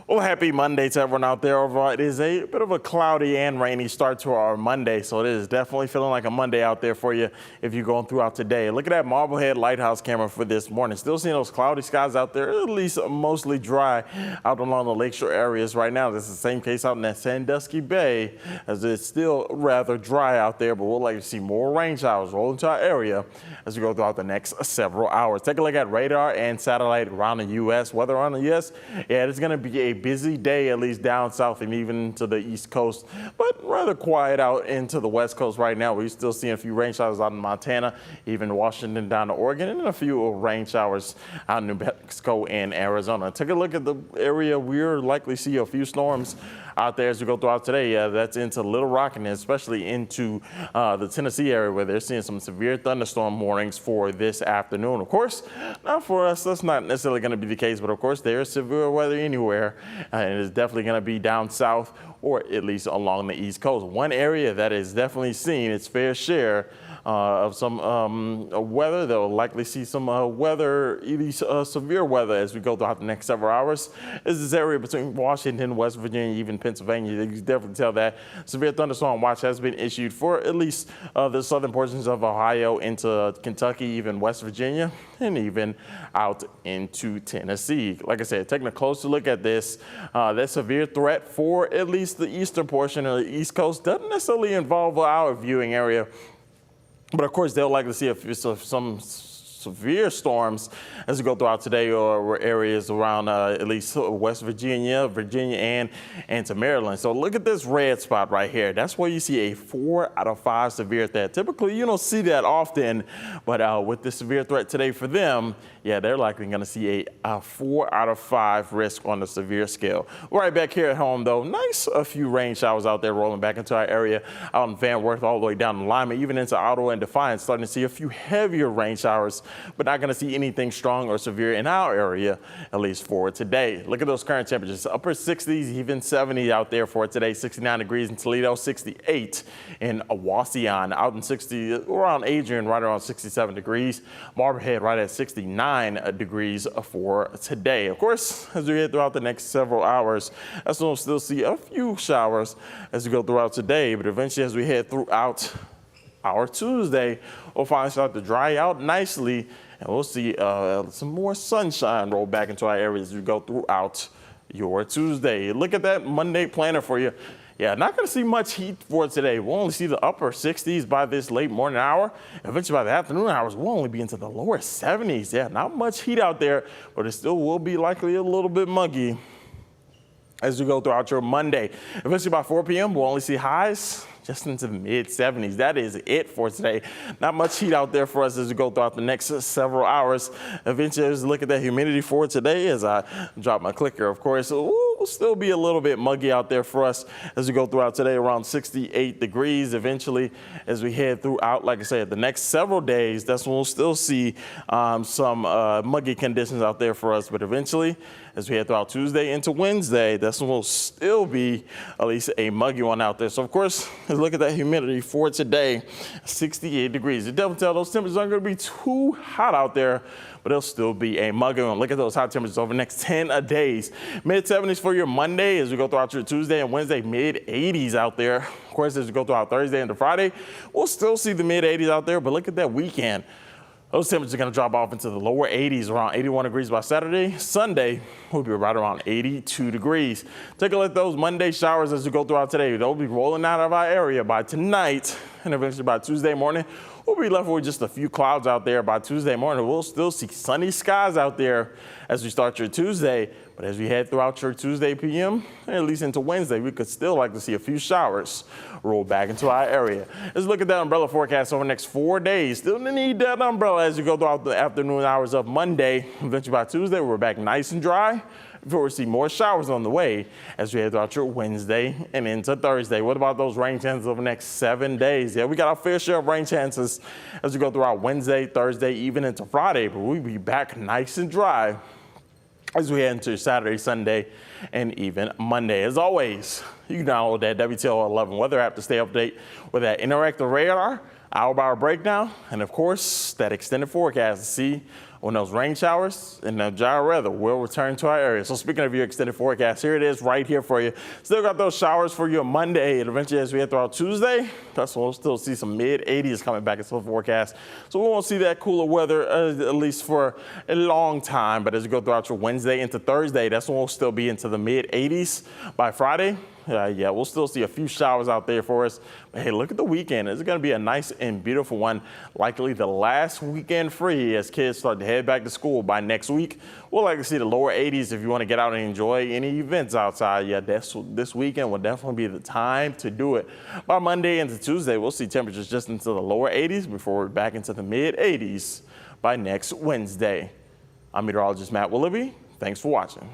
Well, happy Monday to everyone out there. Overall, it is a bit of a cloudy and rainy start to our Monday, so it is definitely feeling like a Monday out there for you if you're going throughout today. Look at that Marblehead Lighthouse camera for this morning. Still seeing those cloudy skies out there, at least mostly dry out along the lakeshore areas right now. This is the same case out in that Sandusky Bay, as it's still rather dry out there, but we'll likely see more rain showers roll into our area as we go throughout the next several hours. Take a look at radar and satellite around the U.S. Weather on the U.S. Yeah, it's going to be a busy day, at least down south and even to the East Coast, but rather quiet out into the West Coast right now. We're still seeing a few rain showers out in Montana, even Washington down to Oregon, and a few rain showers out in New Mexico and Arizona. Take a look at the area. We're likely to see a few storms out there as we go throughout today. That's into Little Rock and especially into the Tennessee area, where they're seeing some severe thunderstorm warnings for this afternoon. Of course, not for us, that's not necessarily going to be the case, but of course there's severe weather anywhere, and it's definitely going to be down south or at least along the East Coast. One area that is definitely seeing its fair share of some weather. They'll likely see some weather, severe weather as we go throughout the next several hours. Is this area between Washington, West Virginia, even Pennsylvania. You can definitely tell that severe thunderstorm watch has been issued for at least the southern portions of Ohio into Kentucky, even West Virginia, and even out into Tennessee. Like I said, taking a closer look at this, that severe threat for at least the eastern portion of the East Coast doesn't necessarily involve our viewing area. But of course, they'll likely see some severe storms as we go throughout today, or areas around at least West Virginia, and to Maryland. So look at this red spot right here. That's where you see a 4 out of 5 severe threat. Typically, you don't see that often, but with the severe threat today for them, yeah, they're likely going to see a 4 out of 5 risk on the severe scale. Right back here at home, though, a few rain showers out there rolling back into our area out in Van Wert all the way down to Lima, even into Ottawa and Defiance, starting to see a few heavier rain showers, but not going to see anything strong or severe in our area, at least for today. Look at those current temperatures, upper 60s, even 70 out there for today. 69 degrees in Toledo, 68 in Wauseon, out in 60 around Adrian, right around 67 degrees. Marblehead right at 69 degrees for today. Of course, as we head throughout the next several hours, that's when we'll still see a few showers as we go throughout today, but eventually as we head throughout our Tuesday, we'll finally start to dry out nicely, and we'll see some more sunshine roll back into our areas as we go throughout your Tuesday. Look at that Monday planner for you. Yeah, not going to see much heat for today. We'll only see the upper 60s by this late morning hour. Eventually by the afternoon hours, we'll only be into the lower 70s. Yeah, not much heat out there, but it still will be likely a little bit muggy as we go throughout your Monday. Eventually by 4 p.m., we'll only see highs just into the mid 70s. That is it for today. Not much heat out there for us as we go throughout the next several hours. Eventually, as we look at that humidity for today, as I drop my clicker, of course, will still be a little bit muggy out there for us as we go throughout today, around 68 degrees. Eventually, as we head throughout, like I said, the next several days, that's when we'll still see some muggy conditions out there for us. But eventually, as we head throughout Tuesday into Wednesday, that's when we'll still be at least a muggy one out there. So, of course, let's look at that humidity for today, 68 degrees. You definitely tell those temperatures aren't going to be too hot out there, but it'll still be a muggy one. Look at those hot temperatures over the next 10 days. Mid 70s for your Monday as we go throughout your Tuesday and Wednesday, mid 80s out there. Of course, as we go throughout Thursday into Friday, we'll still see the mid 80s out there, but look at that weekend. Those temperatures are going to drop off into the lower 80s, around 81 degrees by Saturday. Sunday will be right around 82 degrees. Take a look at those Monday showers as we go throughout today. They'll be rolling out of our area by tonight, and eventually by Tuesday morning, we'll be left with just a few clouds out there. By Tuesday morning, we'll still see sunny skies out there as we start your Tuesday. But as we head throughout your Tuesday PM, and at least into Wednesday, we could still like to see a few showers roll back into our area. Let's look at that umbrella forecast over the next 4 days. Still need that umbrella as you go throughout the afternoon hours of Monday. Eventually by Tuesday, we're back nice and dry before we see more showers on the way as we head throughout your Wednesday and into Thursday. What about those rain chances over the next 7 days? Yeah, we got our fair share of rain chances as we go throughout Wednesday, Thursday, even into Friday, but we'll be back nice and dry as we head into Saturday, Sunday, and even Monday. As always, you can download that WTOL 11 weather app to stay up to date with that interactive radar, hour-by-hour breakdown, and of course, that extended forecast to see when those rain showers and the dry weather will return to our area. So speaking of your extended forecast, here it is right here for you. Still got those showers for you on Monday, and eventually as we head throughout Tuesday, that's when we'll still see some mid-80s coming back into the forecast. So we won't see that cooler weather at least for a long time. But as we go throughout your Wednesday into Thursday, that's when we'll still be into the mid-80s. By Friday, yeah, we'll still see a few showers out there for us. But hey, look at the weekend. It's going to be a nice and beautiful one. Likely the last weekend free as kids start to head back to school by next week. We'll like to see the lower 80s if you want to get out and enjoy any events outside. Yeah, this weekend will definitely be the time to do it. By Monday into Tuesday, we'll see temperatures just into the lower 80s before we're back into the mid 80s by next Wednesday. I'm meteorologist Matt Willoughby. Thanks for watching.